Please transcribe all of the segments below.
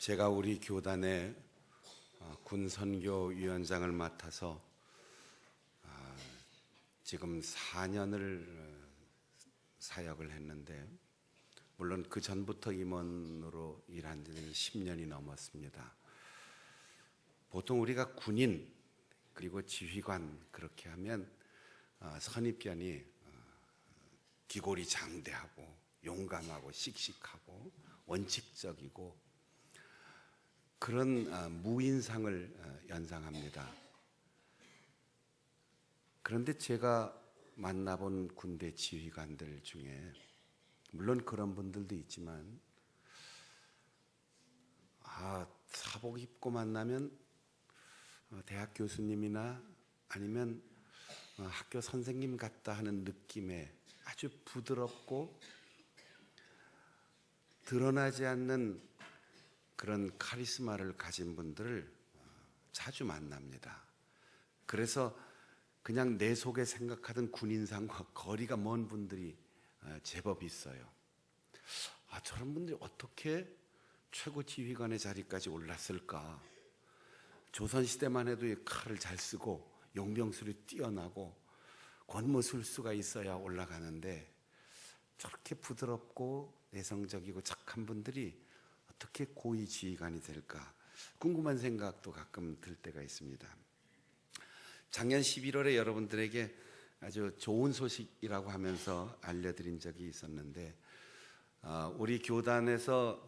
제가 우리 교단의 군선교위원장을 맡아서 지금 4년을 사역을 했는데, 물론 그 전부터 임원으로 일한 지는 10년이 넘었습니다. 보통 우리가 군인 그리고 지휘관 그렇게 하면 선입견이 기골이 장대하고 용감하고 씩씩하고 원칙적이고 그런 무인상을 연상합니다. 그런데 제가 만나본 군대 지휘관들 중에 물론 그런 분들도 있지만 사복 입고 만나면 대학 교수님이나 아니면 학교 선생님 같다 하는 느낌의 아주 부드럽고 드러나지 않는 그런 카리스마를 가진 분들을 자주 만납니다. 그래서 그냥 내 속에 생각하던 군인상과 거리가 먼 분들이 제법 있어요. 저런 분들이 어떻게 최고 지휘관의 자리까지 올랐을까? 조선시대만 해도 칼을 잘 쓰고 용병술이 뛰어나고 권모술수가 있어야 올라가는데 저렇게 부드럽고 내성적이고 착한 분들이 어떻게 고위 지휘관이 될까 궁금한 생각도 가끔 들 때가 있습니다. 작년 11월에 여러분들에게 아주 좋은 소식이라고 하면서 알려드린 적이 있었는데, 우리 교단에서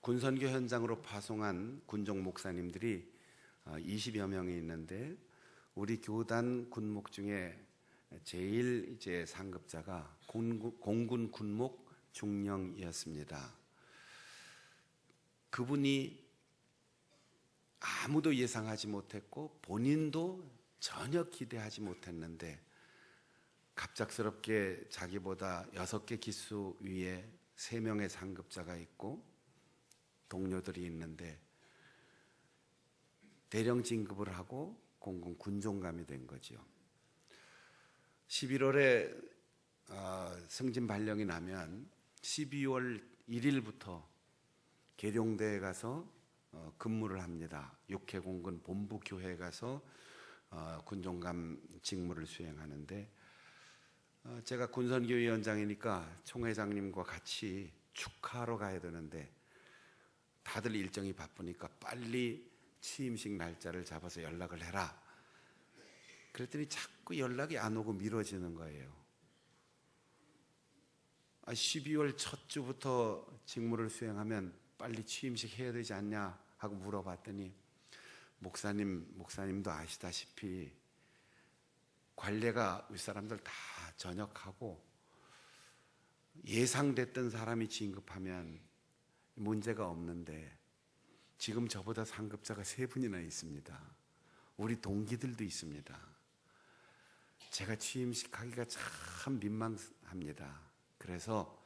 군선교 현장으로 파송한 군종 목사님들이 20여 명이 있는데, 우리 교단 군목 중에 제일 이제 상급자가 공군 군목 중령이었습니다. 그분이 아무도 예상하지 못했고 본인도 전혀 기대하지 못했는데 갑작스럽게 자기보다 6개 기수 위에 3명의 상급자가 있고 동료들이 있는데 대령 진급을 하고 공군 군종감이 된 거죠. 11월에 승진 발령이 나면 12월 1일부터 계룡대에 가서 근무를 합니다. 육해공군 본부교회에 가서 군종감 직무를 수행하는데, 제가 군선교위원장이니까 총회장님과 같이 축하하러 가야 되는데 다들 일정이 바쁘니까 빨리 취임식 날짜를 잡아서 연락을 해라. 그랬더니 자꾸 연락이 안 오고 미뤄지는 거예요. 12월 첫 주부터 직무를 수행하면 빨리 취임식 해야 되지 않냐 하고 물어봤더니 목사님도 아시다시피 관례가 윗사람들 다 전역하고 예상됐던 사람이 진급하면 문제가 없는데 지금 저보다 상급자가 3분이나 있습니다. 우리 동기들도 있습니다. 제가 취임식 하기가 참 민망합니다. 그래서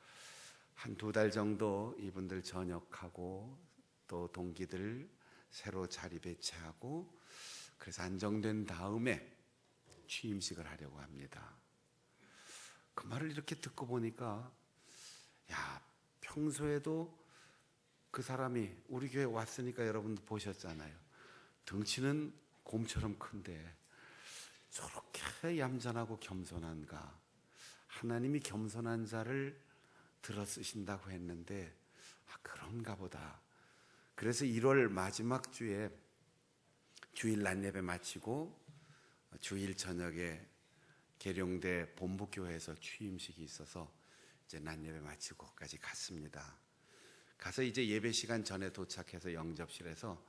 한 2달 정도 이분들 전역하고 또 동기들 새로 자리 배치하고 그래서 안정된 다음에 취임식을 하려고 합니다. 그 말을 이렇게 듣고 보니까 평소에도 그 사람이 우리 교회 왔으니까 여러분도 보셨잖아요. 덩치는 곰처럼 큰데 저렇게 얌전하고 겸손한가? 하나님이 겸손한 자를 들어 쓰신다고 했는데 그런가 보다. 그래서 1월 마지막 주에 주일 낮예배 마치고 주일 저녁에 계룡대 본부교회에서 취임식이 있어서 이제 낮예배 마치고 거기까지 갔습니다. 가서 이제 예배 시간 전에 도착해서 영접실에서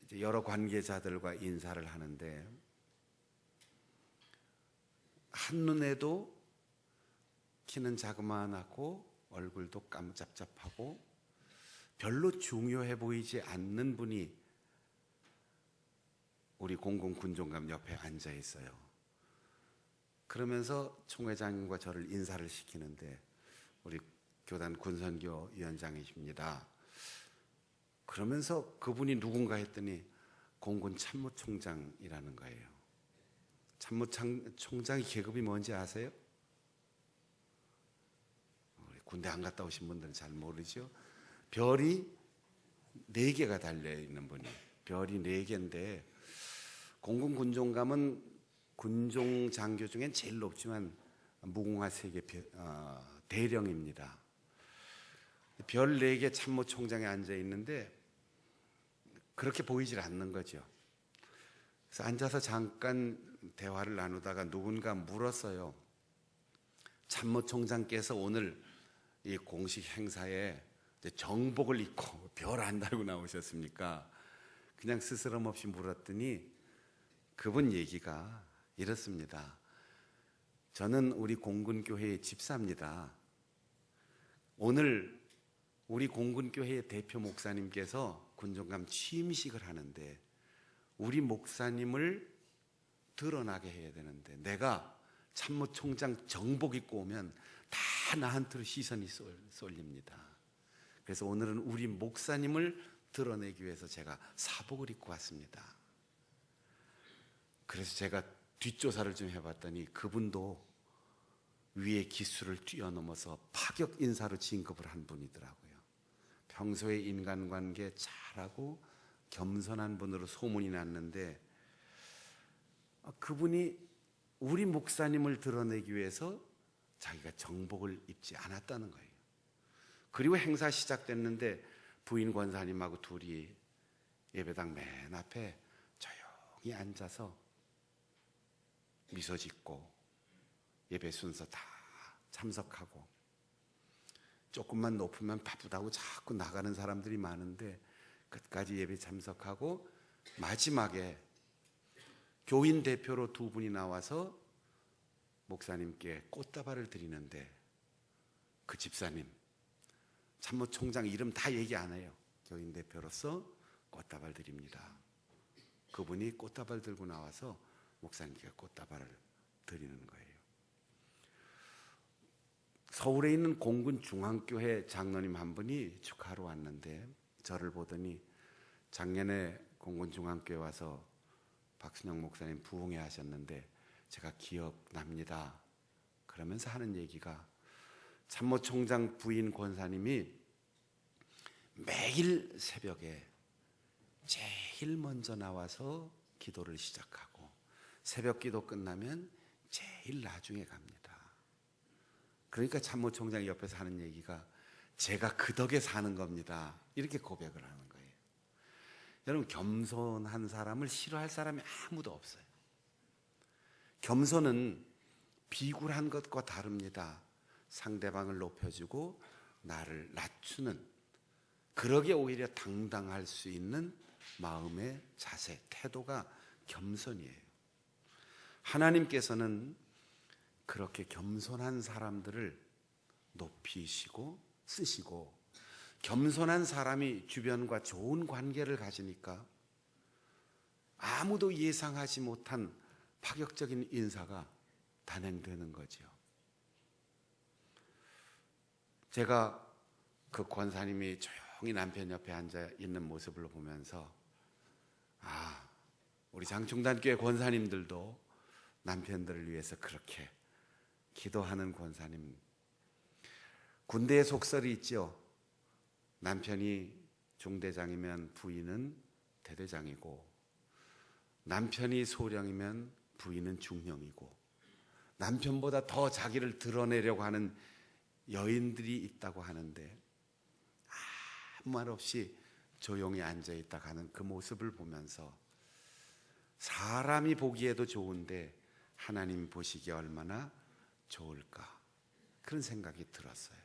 이제 여러 관계자들과 인사를 하는데 한눈에도 키는 자그마하고 얼굴도 깜짝잡하고 별로 중요해 보이지 않는 분이 우리 공군 군종감 옆에 앉아 있어요. 그러면서 총회장님과 저를 인사를 시키는데 우리 교단 군선교 위원장이십니다. 그러면서 그분이 누군가 했더니 공군 참모총장이라는 거예요. 참모총장의 계급이 뭔지 아세요? 우리 군대 안 갔다 오신 분들은 잘 모르죠. 별이 4개가 달려있는 분이, 별이 4개인데 공군 군종감은 군종 장교 중엔 제일 높지만 무궁화 세계 대령입니다. 별 4개 참모총장에 앉아 있는데 그렇게 보이질 않는 거죠. 그래서 앉아서 잠깐 대화를 나누다가 누군가 물었어요. 참모총장께서 오늘 이 공식 행사에 정복을 입고 별 안 달고 나오셨습니까? 그냥 스스럼 없이 물었더니 그분 얘기가 이렇습니다. 저는 우리 공군교회의 집사입니다. 오늘 우리 공군교회의 대표 목사님께서 군종감 취임식을 하는데 우리 목사님을 드러나게 해야 되는데 내가 참모총장 정복 입고 오면 다 나한테로 시선이 쏠립니다. 그래서 오늘은 우리 목사님을 드러내기 위해서 제가 사복을 입고 왔습니다. 그래서 제가 뒷조사를 좀 해봤더니 그분도 위의 기수를 뛰어넘어서 파격 인사로 진급을 한 분이더라고요. 평소에 인간관계 잘하고 겸손한 분으로 소문이 났는데 그분이 우리 목사님을 드러내기 위해서 자기가 정복을 입지 않았다는 거예요. 그리고 행사 시작됐는데 부인 권사님하고 둘이 예배당 맨 앞에 조용히 앉아서 미소 짓고 예배 순서 다 참석하고 조금만 높으면 바쁘다고 자꾸 나가는 사람들이 많은데 끝까지 예배 참석하고 마지막에 교인 대표로 2분이 나와서 목사님께 꽃다발을 드리는데 그 집사님 참모총장 이름 다 얘기 안 해요. 교인 대표로서 꽃다발 드립니다. 그분이 꽃다발 들고 나와서 목사님께 꽃다발을 드리는 거예요. 서울에 있는 공군 중앙교회 장로님 한 분이 축하하러 왔는데 저를 보더니 작년에 공군 중앙교회 와서 박순영 목사님 부흥회 하셨는데 제가 기억납니다. 그러면서 하는 얘기가 참모총장 부인 권사님이 매일 새벽에 제일 먼저 나와서 기도를 시작하고 새벽 기도 끝나면 제일 나중에 갑니다. 그러니까 참모총장 옆에서 하는 얘기가 제가 그 덕에 사는 겁니다. 이렇게 고백을 하는 거예요. 여러분, 겸손한 사람을 싫어할 사람이 아무도 없어요. 겸손은 비굴한 것과 다릅니다. 상대방을 높여주고 나를 낮추는, 그러게 오히려 당당할 수 있는 마음의 자세, 태도가 겸손이에요. 하나님께서는 그렇게 겸손한 사람들을 높이시고 쓰시고 겸손한 사람이 주변과 좋은 관계를 가지니까 아무도 예상하지 못한 파격적인 인사가 단행되는 거죠. 제가 그 권사님이 조용히 남편 옆에 앉아 있는 모습을 보면서 우리 장충단교회 권사님들도 남편들을 위해서 그렇게 기도하는 권사님. 군대의 속설이 있죠. 남편이 중대장이면 부인은 대대장이고 남편이 소령이면 부인은 중령이고 남편보다 더 자기를 드러내려고 하는 여인들이 있다고 하는데 아무 말 없이 조용히 앉아있다 가는 그 모습을 보면서 사람이 보기에도 좋은데 하나님 보시기에 얼마나 좋을까, 그런 생각이 들었어요.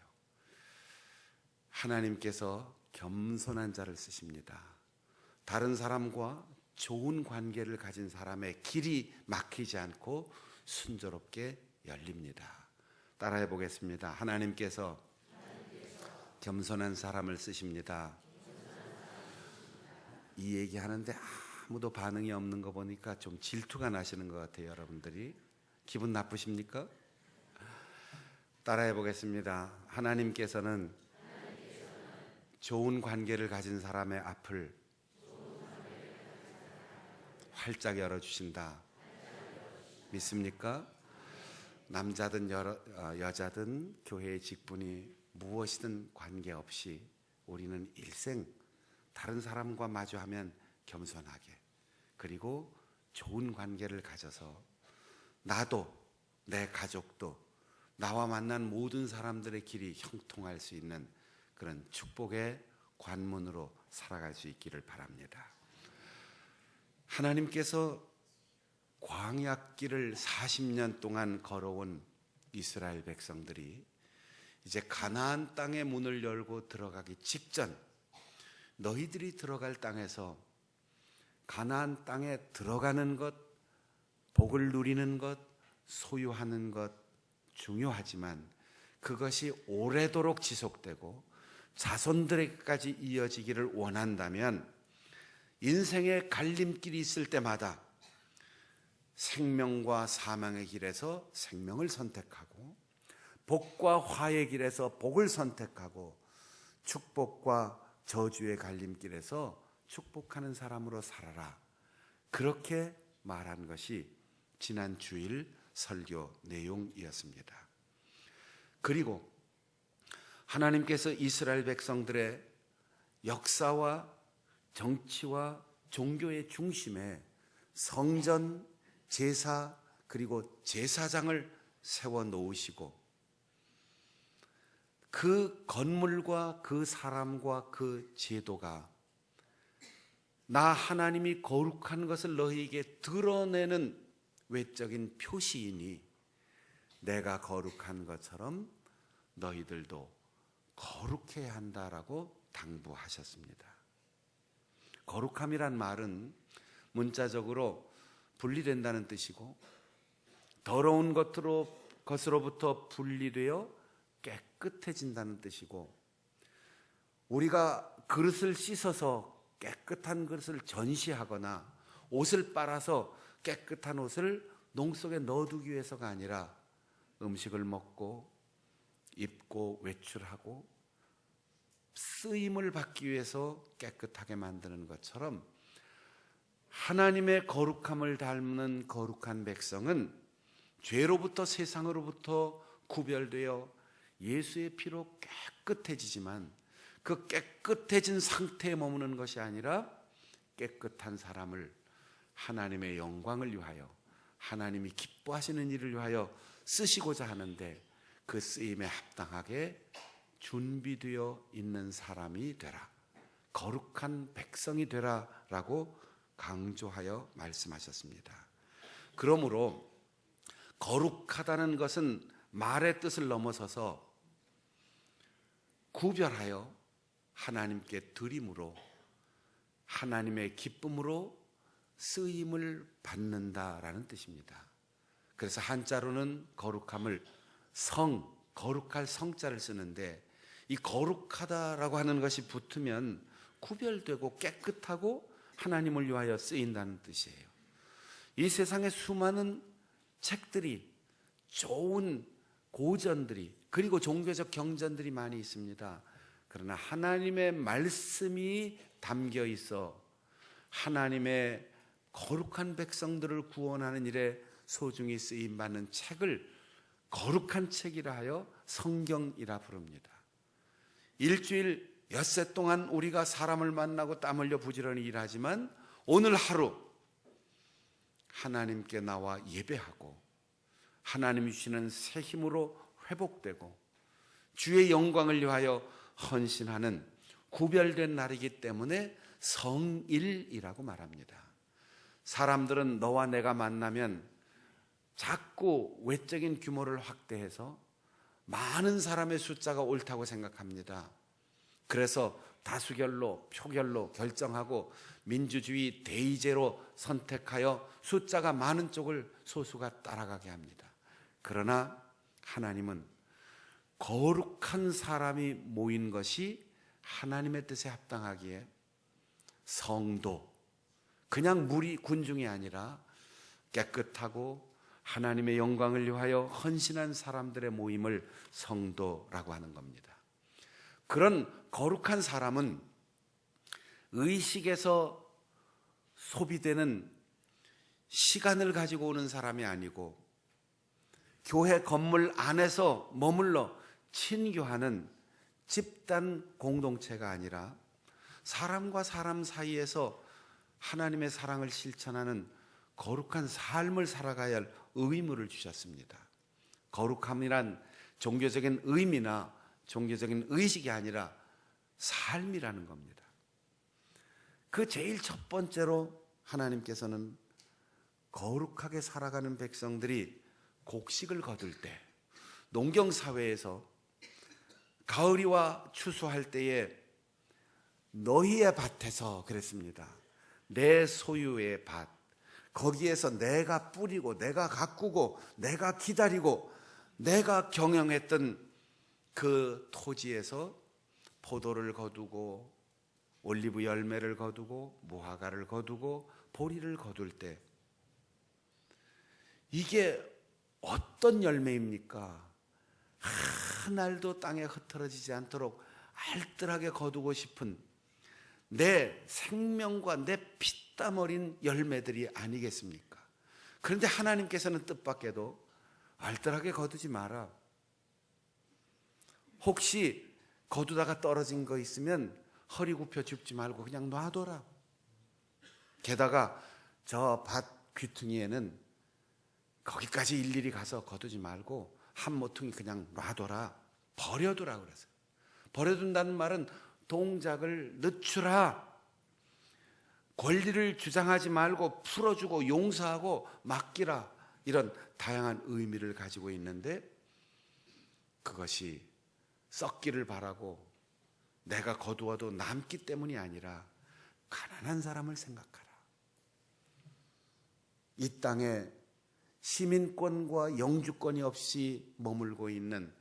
하나님께서 겸손한 자를 쓰십니다. 다른 사람과 좋은 관계를 가진 사람의 길이 막히지 않고 순조롭게 열립니다. 따라해 보겠습니다. 하나님께서 겸손한 사람을 쓰십니다. 이 얘기하는데 아무도 반응이 없는 거 보니까 좀 질투가 나시는 것 같아요. 여러분들이 기분 나쁘십니까? 따라해 보겠습니다. 하나님께서는 좋은 관계를 가진 사람의 앞을 활짝 열어주신다. 믿습니까? 남자든 여자든 교회의 직분이 무엇이든 관계없이 우리는 일생 다른 사람과 마주하면 겸손하게, 그리고 좋은 관계를 가져서 나도 내 가족도 나와 만난 모든 사람들의 길이 형통할 수 있는 그런 축복의 관문으로 살아갈 수 있기를 바랍니다. 하나님께서 광야길을 40년 동안 걸어온 이스라엘 백성들이 이제 가나안 땅의 문을 열고 들어가기 직전, 너희들이 들어갈 땅에서 가나안 땅에 들어가는 것, 복을 누리는 것, 소유하는 것 중요하지만 그것이 오래도록 지속되고 자손들에게까지 이어지기를 원한다면 인생의 갈림길이 있을 때마다 생명과 사망의 길에서 생명을 선택하고 복과 화의 길에서 복을 선택하고 축복과 저주의 갈림길에서 축복하는 사람으로 살아라. 그렇게 말한 것이 지난 주일 설교 내용이었습니다. 그리고 하나님께서 이스라엘 백성들의 역사와 정치와 종교의 중심에 성전, 제사, 그리고 제사장을 세워 놓으시고 그 건물과 그 사람과 그 제도가 나 하나님이 거룩한 것을 너희에게 드러내는 외적인 표시이니 내가 거룩한 것처럼 너희들도 거룩해야 한다라고 당부하셨습니다. 거룩함이란 말은 문자적으로 분리된다는 뜻이고 더러운 것으로부터 분리되어 깨끗해진다는 뜻이고, 우리가 그릇을 씻어서 깨끗한 그릇을 전시하거나 옷을 빨아서 깨끗한 옷을 농 속에 넣어두기 위해서가 아니라 음식을 먹고 입고 외출하고 쓰임을 받기 위해서 깨끗하게 만드는 것처럼 하나님의 거룩함을 닮는 거룩한 백성은 죄로부터 세상으로부터 구별되어 예수의 피로 깨끗해지지만 그 깨끗해진 상태에 머무는 것이 아니라 깨끗한 사람을 하나님의 영광을 위하여 하나님이 기뻐하시는 일을 위하여 쓰시고자 하는데 그 쓰임에 합당하게 준비되어 있는 사람이 되라, 거룩한 백성이 되라 라고 강조하여 말씀하셨습니다. 그러므로 거룩하다는 것은 말의 뜻을 넘어서서 구별하여 하나님께 드림으로 하나님의 기쁨으로 쓰임을 받는다라는 뜻입니다. 그래서 한자로는 거룩함을 거룩할 성자를 쓰는데 이 거룩하다라고 하는 것이 붙으면 구별되고 깨끗하고 하나님을 위하여 쓰인다는 뜻이에요. 이 세상에 수많은 책들이, 좋은 고전들이, 그리고 종교적 경전들이 많이 있습니다. 그러나 하나님의 말씀이 담겨 있어 하나님의 거룩한 백성들을 구원하는 일에 소중히 쓰임받는 책을 거룩한 책이라 하여 성경이라 부릅니다. 일주일 엿새 동안 우리가 사람을 만나고 땀 흘려 부지런히 일하지만 오늘 하루 하나님께 나와 예배하고 하나님이 주시는 새 힘으로 회복되고 주의 영광을 위하여 헌신하는 구별된 날이기 때문에 성일이라고 말합니다. 사람들은 너와 내가 만나면 자꾸 외적인 규모를 확대해서 많은 사람의 숫자가 옳다고 생각합니다. 그래서 다수결로, 표결로 결정하고 민주주의 대의제로 선택하여 숫자가 많은 쪽을 소수가 따라가게 합니다. 그러나 하나님은 거룩한 사람이 모인 것이 하나님의 뜻에 합당하기에 성도, 그냥 무리 군중이 아니라 깨끗하고 하나님의 영광을 위하여 헌신한 사람들의 모임을 성도라고 하는 겁니다. 그런 거룩한 사람은 의식에서 소비되는 시간을 가지고 오는 사람이 아니고 교회 건물 안에서 머물러 친교하는 집단 공동체가 아니라 사람과 사람 사이에서 하나님의 사랑을 실천하는 거룩한 삶을 살아가야 할 의무를 주셨습니다. 거룩함이란 종교적인 의미나 종교적인 의식이 아니라 삶이라는 겁니다. 그 제일 첫 번째로 하나님께서는 거룩하게 살아가는 백성들이 곡식을 거둘 때, 농경사회에서 가을이와 추수할 때에 너희의 밭에서 그랬습니다. 내 소유의 밭, 거기에서 내가 뿌리고 내가 가꾸고 내가 기다리고 내가 경영했던 그 토지에서 포도를 거두고 올리브 열매를 거두고 무화과를 거두고 보리를 거둘 때 이게 어떤 열매입니까? 한 알도 땅에 흩어지지 않도록 알뜰하게 거두고 싶은 내 생명과 내 피땀 어린 열매들이 아니겠습니까? 그런데 하나님께서는 뜻밖에도 알뜰하게 거두지 마라. 혹시 거두다가 떨어진 거 있으면 허리 굽혀 줍지 말고 그냥 놔둬라. 게다가 저 밭 귀퉁이에는 거기까지 일일이 가서 거두지 말고 한 모퉁이 그냥 놔둬라. 버려두라 그랬어요. 버려둔다는 말은 동작을 늦추라. 권리를 주장하지 말고 풀어주고 용서하고 맡기라. 이런 다양한 의미를 가지고 있는데 그것이 썩기를 바라고 내가 거두어도 남기 때문이 아니라 가난한 사람을 생각하라. 이 땅에 시민권과 영주권이 없이 머물고 있는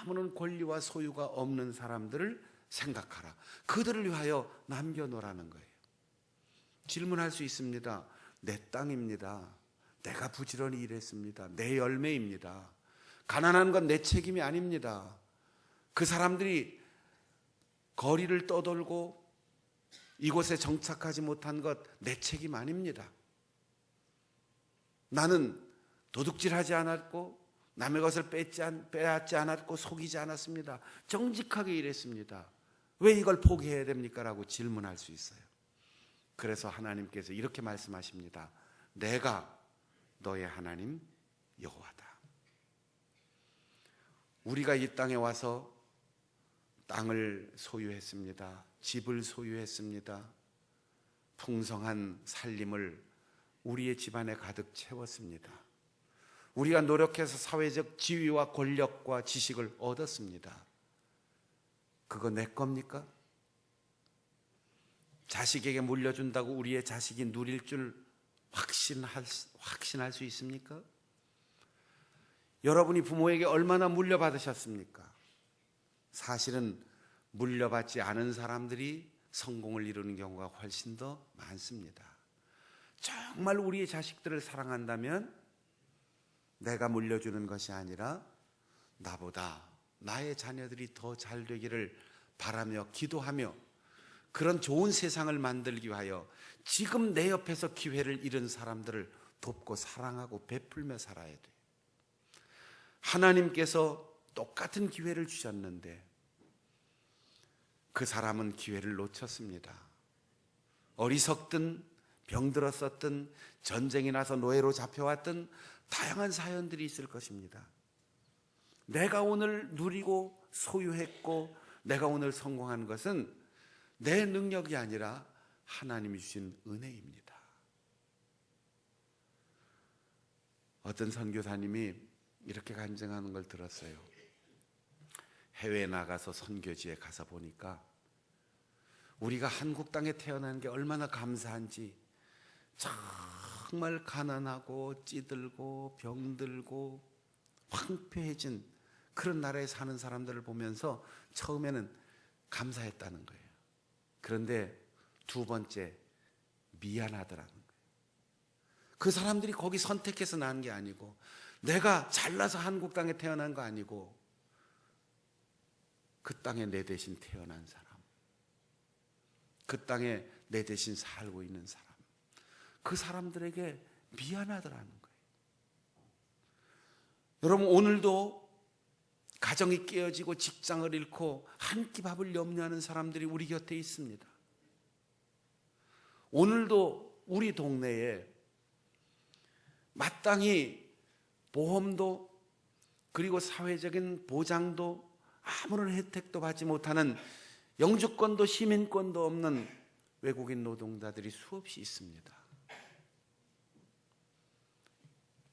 아무런 권리와 소유가 없는 사람들을 생각하라. 그들을 위하여 남겨놓으라는 거예요. 질문할 수 있습니다. 내 땅입니다. 내가 부지런히 일했습니다. 내 열매입니다. 가난한 건 내 책임이 아닙니다. 그 사람들이 거리를 떠돌고 이곳에 정착하지 못한 것 내 책임 아닙니다. 나는 도둑질하지 않았고 남의 것을 빼앗지 않았고 속이지 않았습니다. 정직하게 일했습니다. 왜 이걸 포기해야 됩니까? 라고 질문할 수 있어요. 그래서 하나님께서 이렇게 말씀하십니다. 내가 너의 하나님 여호와다. 우리가 이 땅에 와서 땅을 소유했습니다. 집을 소유했습니다. 풍성한 살림을 우리의 집안에 가득 채웠습니다. 우리가 노력해서 사회적 지위와 권력과 지식을 얻었습니다. 그거 내 겁니까? 자식에게 물려준다고 우리의 자식이 누릴 줄 확신할 수 있습니까? 여러분이 부모에게 얼마나 물려받으셨습니까? 사실은 물려받지 않은 사람들이 성공을 이루는 경우가 훨씬 더 많습니다. 정말 우리의 자식들을 사랑한다면 내가 물려주는 것이 아니라 나보다 나의 자녀들이 더 잘 되기를 바라며 기도하며 그런 좋은 세상을 만들기 위하여 지금 내 옆에서 기회를 잃은 사람들을 돕고 사랑하고 베풀며 살아야 돼요. 하나님께서 똑같은 기회를 주셨는데 그 사람은 기회를 놓쳤습니다. 어리석든 병들었었든 전쟁이 나서 노예로 잡혀왔든 다양한 사연들이 있을 것입니다. 내가 오늘 누리고 소유했고 내가 오늘 성공한 것은 내 능력이 아니라 하나님이 주신 은혜입니다. 어떤 선교사님이 이렇게 간증하는 걸 들었어요. 해외에 나가서 선교지에 가서 보니까 우리가 한국 땅에 태어난 게 얼마나 감사한지 정말 가난하고 찌들고 병들고 황폐해진 그런 나라에 사는 사람들을 보면서 처음에는 감사했다는 거예요. 그런데 두 번째 미안하더라는 거예요. 그 사람들이 거기 선택해서 난 게 아니고 내가 잘나서 한국 땅에 태어난 거 아니고 그 땅에 내 대신 태어난 사람, 그 땅에 내 대신 살고 있는 사람, 그 사람들에게 미안하더라는 거예요. 여러분 오늘도 가정이 깨어지고 직장을 잃고 한 끼 밥을 염려하는 사람들이 우리 곁에 있습니다. 오늘도 우리 동네에 마땅히 보험도 그리고 사회적인 보장도 아무런 혜택도 받지 못하는 영주권도 시민권도 없는 외국인 노동자들이 수없이 있습니다.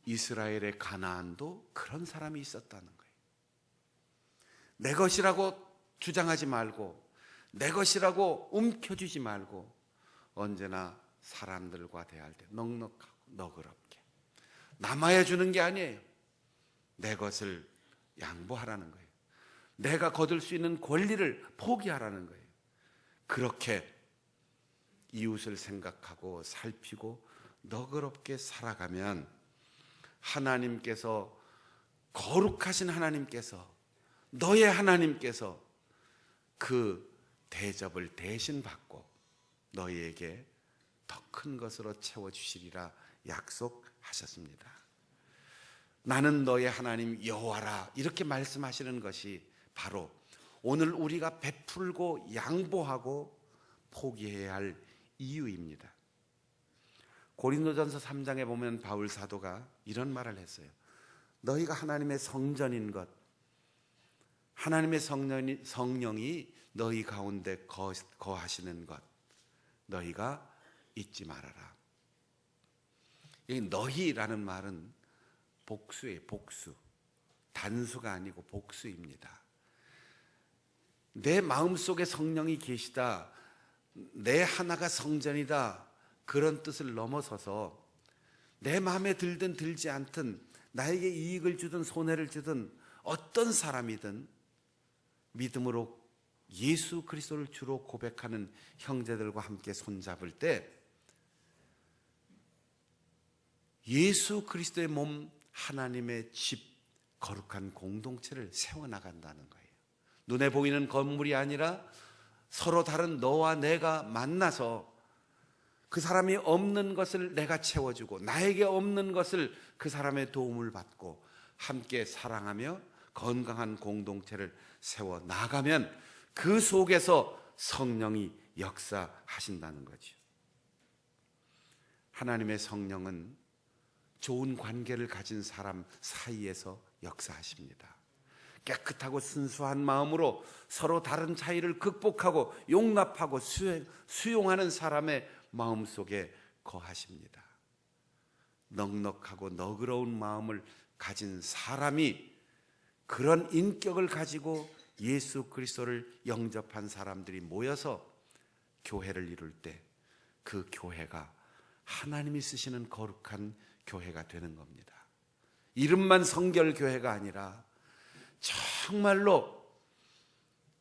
이스라엘의 가나안도 그런 사람이 있었다는 거예요. 내 것이라고 주장하지 말고, 내 것이라고 움켜쥐지 말고, 언제나 사람들과 대할 때 넉넉하고 너그럽게 남아야 주는 게 아니에요. 내 것을 양보하라는 거예요. 내가 거둘 수 있는 권리를 포기하라는 거예요. 그렇게 이웃을 생각하고 살피고 너그럽게 살아가면 하나님께서, 거룩하신 하나님께서, 너의 하나님께서 그 대접을 대신 받고 너희에게 더 큰 것으로 채워주시리라 약속하셨습니다. 나는 너의 하나님 여호와라, 이렇게 말씀하시는 것이 바로 오늘 우리가 베풀고 양보하고 포기해야 할 이유입니다. 고린도전서 3장에 보면 바울 사도가 이런 말을 했어요. 너희가 하나님의 성전인 것, 하나님의 성령이 너희 가운데 거하시는 것 너희가 잊지 말아라. 이 너희라는 말은 복수예요. 복수. 단수가 아니고 복수입니다. 내 마음속에 성령이 계시다, 내 하나가 성전이다, 그런 뜻을 넘어서서 내 마음에 들든 들지 않든, 나에게 이익을 주든 손해를 주든 어떤 사람이든 믿음으로 예수 그리스도를 주로 고백하는 형제들과 함께 손잡을 때 예수 그리스도의 몸, 하나님의 집, 거룩한 공동체를 세워나간다는 거예요. 눈에 보이는 건물이 아니라 서로 다른 너와 내가 만나서 그 사람이 없는 것을 내가 채워주고, 나에게 없는 것을 그 사람의 도움을 받고 함께 사랑하며 건강한 공동체를 세워나가면 그 속에서 성령이 역사하신다는 거죠. 하나님의 성령은 좋은 관계를 가진 사람 사이에서 역사하십니다. 깨끗하고 순수한 마음으로 서로 다른 차이를 극복하고 용납하고 수용하는 사람의 마음속에 거하십니다. 넉넉하고 너그러운 마음을 가진 사람이, 그런 인격을 가지고 예수 그리스도를 영접한 사람들이 모여서 교회를 이룰 때 그 교회가 하나님이 쓰시는 거룩한 교회가 되는 겁니다. 이름만 성결교회가 아니라 정말로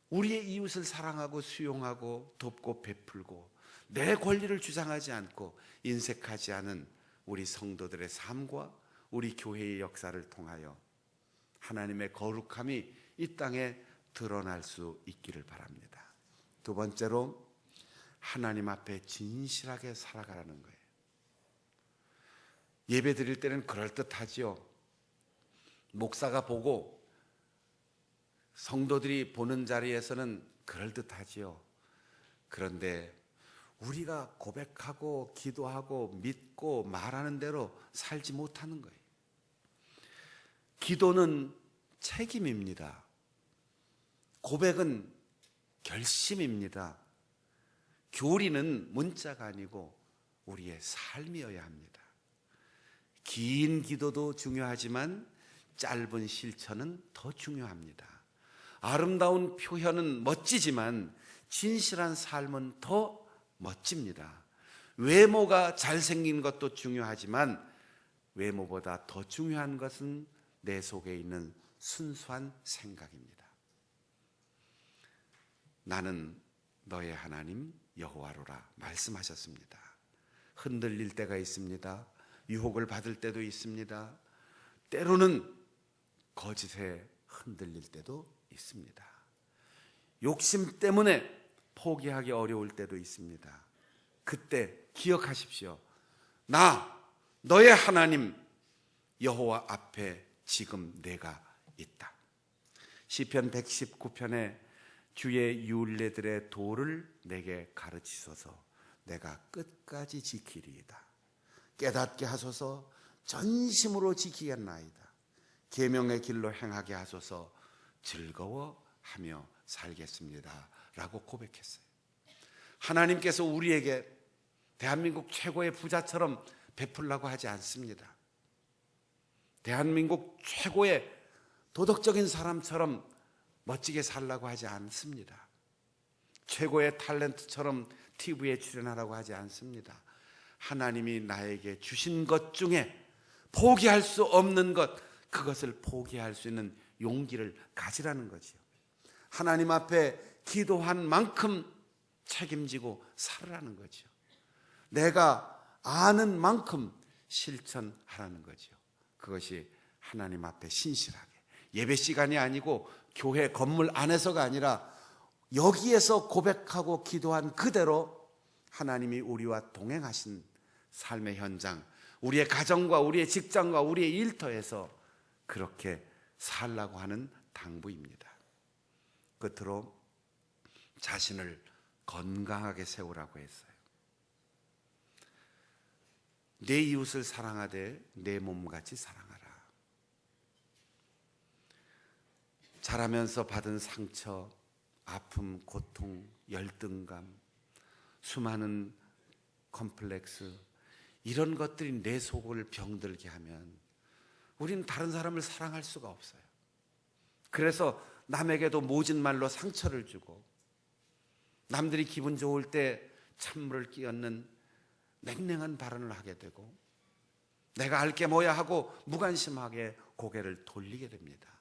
우리의 이웃을 사랑하고 수용하고 돕고 베풀고 내 권리를 주장하지 않고 인색하지 않은 우리 성도들의 삶과 우리 교회의 역사를 통하여 하나님의 거룩함이 이 땅에 드러날 수 있기를 바랍니다. 두 번째로, 하나님 앞에 진실하게 살아가라는 거예요. 예배 드릴 때는 그럴듯하지요. 목사가 보고 성도들이 보는 자리에서는 그럴듯하지요. 그런데 우리가 고백하고 기도하고 믿고 말하는 대로 살지 못하는 거예요. 기도는 책임입니다. 고백은 결심입니다. 교리는 문자가 아니고 우리의 삶이어야 합니다. 긴 기도도 중요하지만 짧은 실천은 더 중요합니다. 아름다운 표현은 멋지지만 진실한 삶은 더 멋집니다. 외모가 잘생긴 것도 중요하지만 외모보다 더 중요한 것은 내 속에 있는 순수한 생각입니다. 나는 너의 하나님 여호와로라 말씀하셨습니다. 흔들릴 때가 있습니다. 유혹을 받을 때도 있습니다. 때로는 거짓에 흔들릴 때도 있습니다. 욕심 때문에 포기하기 어려울 때도 있습니다. 그때 기억하십시오. 나 너의 하나님 여호와 앞에 지금 내가 있다. 시편 119편에 주의 율례들의 도를 내게 가르치소서. 내가 끝까지 지키리이다. 깨닫게 하소서. 전심으로 지키겠나이다. 계명의 길로 행하게 하소서. 즐거워하며 살겠습니다 라고 고백했어요. 하나님께서 우리에게 대한민국 최고의 부자처럼 베풀라고 하지 않습니다. 대한민국 최고의 도덕적인 사람처럼 멋지게 살라고 하지 않습니다. 최고의 탤런트처럼 TV에 출연하라고 하지 않습니다. 하나님이 나에게 주신 것 중에 포기할 수 없는 것, 그것을 포기할 수 있는 용기를 가지라는 거지요. 하나님 앞에 기도한 만큼 책임지고 살으라는 거죠. 내가 아는 만큼 실천하라는 거죠. 그것이 하나님 앞에 신실하게, 예배 시간이 아니고 교회 건물 안에서가 아니라 여기에서 고백하고 기도한 그대로 하나님이 우리와 동행하신 삶의 현장, 우리의 가정과 우리의 직장과 우리의 일터에서 그렇게 살라고 하는 당부입니다. 끝으로 자신을 건강하게 세우라고 했어요. 내 이웃을 사랑하되 내 몸같이 사랑하라. 자라면서 받은 상처, 아픔, 고통, 열등감, 수많은 컴플렉스, 이런 것들이 내 속을 병들게 하면 우리는 다른 사람을 사랑할 수가 없어요. 그래서 남에게도 모진 말로 상처를 주고, 남들이 기분 좋을 때 찬물을 끼얹는 냉랭한 발언을 하게 되고, 내가 알 게 뭐야 하고 무관심하게 고개를 돌리게 됩니다.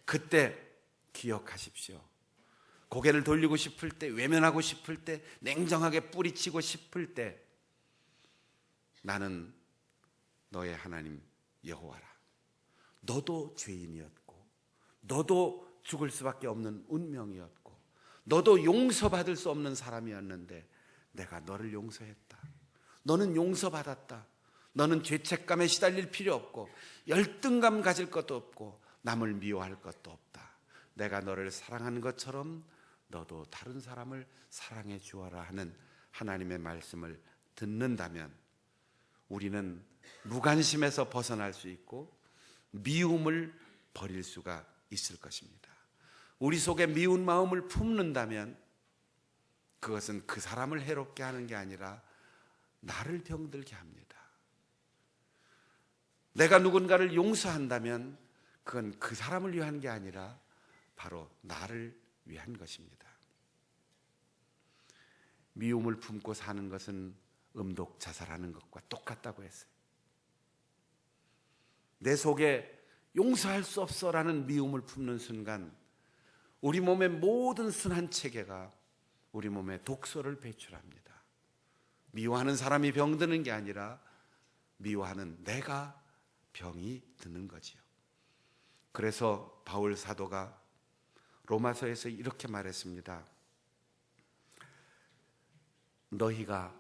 그때 기억하십시오. 고개를 돌리고 싶을 때, 외면하고 싶을 때, 냉정하게 뿌리치고 싶을 때, 나는 너의 하나님 여호와라. 너도 죄인이었고, 너도 죽을 수밖에 없는 운명이었고, 너도 용서받을 수 없는 사람이었는데 내가 너를 용서했다. 너는 용서받았다. 너는 죄책감에 시달릴 필요 없고, 열등감 가질 것도 없고, 남을 미워할 것도 없다. 내가 너를 사랑하는 것처럼 너도 다른 사람을 사랑해 주어라 하는 하나님의 말씀을 듣는다면 우리는 무관심에서 벗어날 수 있고 미움을 버릴 수가 있을 것입니다. 우리 속에 미운 마음을 품는다면 그것은 그 사람을 해롭게 하는 게 아니라 나를 병들게 합니다. 내가 누군가를 용서한다면 그건 그 사람을 위한 게 아니라 바로 나를 위한 것입니다. 미움을 품고 사는 것은 음독 자살하는 것과 똑같다고 했어요. 내 속에 용서할 수 없어라는 미움을 품는 순간 우리 몸의 모든 순환 체계가 우리 몸에 독소를 배출합니다. 미워하는 사람이 병드는 게 아니라 미워하는 내가 병이 드는 거지요. 그래서 바울 사도가 로마서에서 이렇게 말했습니다. 너희가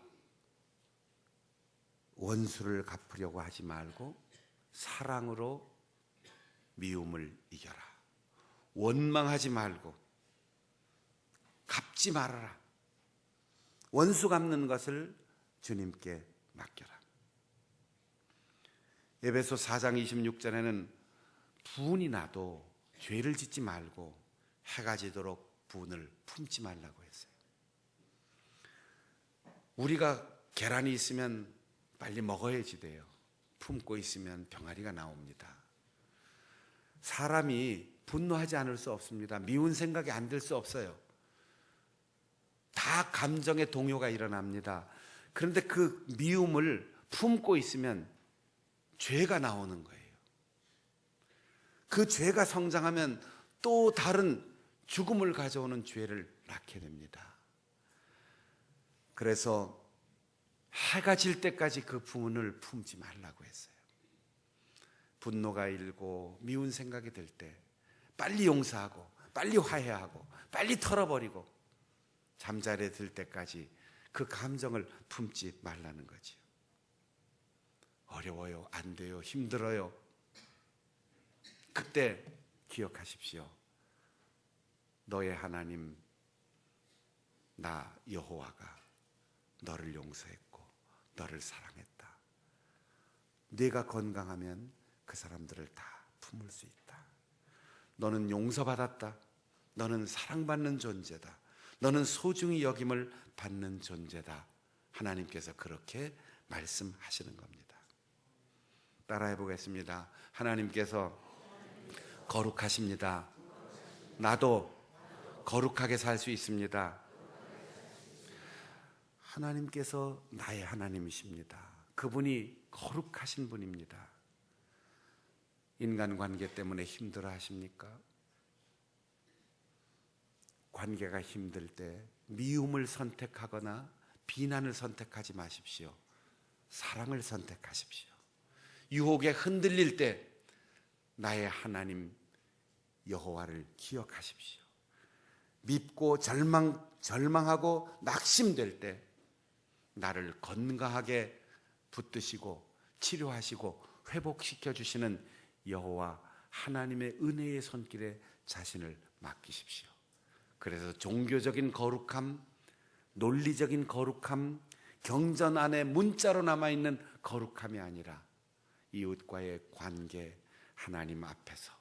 원수를 갚으려고 하지 말고 사랑으로 미움을 이겨라. 원망하지 말고 갚지 말아라. 원수 갚는 것을 주님께 맡겨라. 에베소 4장 26절에는 분이 나도 죄를 짓지 말고 해가 지도록 분을 품지 말라고 했어요. 우리가 계란이 있으면 빨리 먹어야지 돼요. 품고 있으면 병아리가 나옵니다. 사람이 분노하지 않을 수 없습니다. 미운 생각이 안 들 수 없어요. 다 감정의 동요가 일어납니다. 그런데 그 미움을 품고 있으면 죄가 나오는 거예요. 그 죄가 성장하면 또 다른 죽음을 가져오는 죄를 낳게 됩니다. 그래서 해가 질 때까지 그 분을 품지 말라고 했어요. 분노가 일고 미운 생각이 들 때 빨리 용서하고 빨리 화해하고 빨리 털어버리고 잠자리에 들 때까지 그 감정을 품지 말라는 거죠. 어려워요, 안 돼요, 힘들어요. 그때 기억하십시오. 너의 하나님 나 여호와가 너를 용서했고 너를 사랑했다. 네가 건강하면 그 사람들을 다 품을 수 있다. 너는 용서받았다. 너는 사랑받는 존재다. 너는 소중히 여김을 받는 존재다. 하나님께서 그렇게 말씀하시는 겁니다. 따라해 보겠습니다. 하나님께서 거룩하십니다. 나도 거룩하게 살 수 있습니다. 하나님께서 나의 하나님이십니다. 그분이 거룩하신 분입니다. 인간관계 때문에 힘들어 하십니까? 관계가 힘들 때 미움을 선택하거나 비난을 선택하지 마십시오. 사랑을 선택하십시오. 유혹에 흔들릴 때 나의 하나님 여호와를 기억하십시오. 밉고 절망하고 낙심될 때 나를 건강하게 붙드시고 치료하시고 회복시켜 주시는 여호와 하나님의 은혜의 손길에 자신을 맡기십시오. 그래서 종교적인 거룩함, 논리적인 거룩함, 경전 안에 문자로 남아있는 거룩함이 아니라 이웃과의 관계, 하나님 앞에서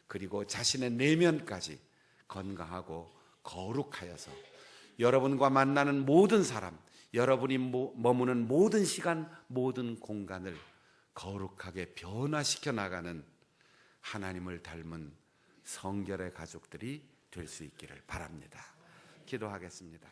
그리고 자신의 내면까지 건강하고 거룩하여서 여러분과 만나는 모든 사람, 여러분이 머무는 모든 시간, 모든 공간을 거룩하게 변화시켜 나가는 하나님을 닮은 성결의 가족들이 될 수 있기를 바랍니다. 기도하겠습니다.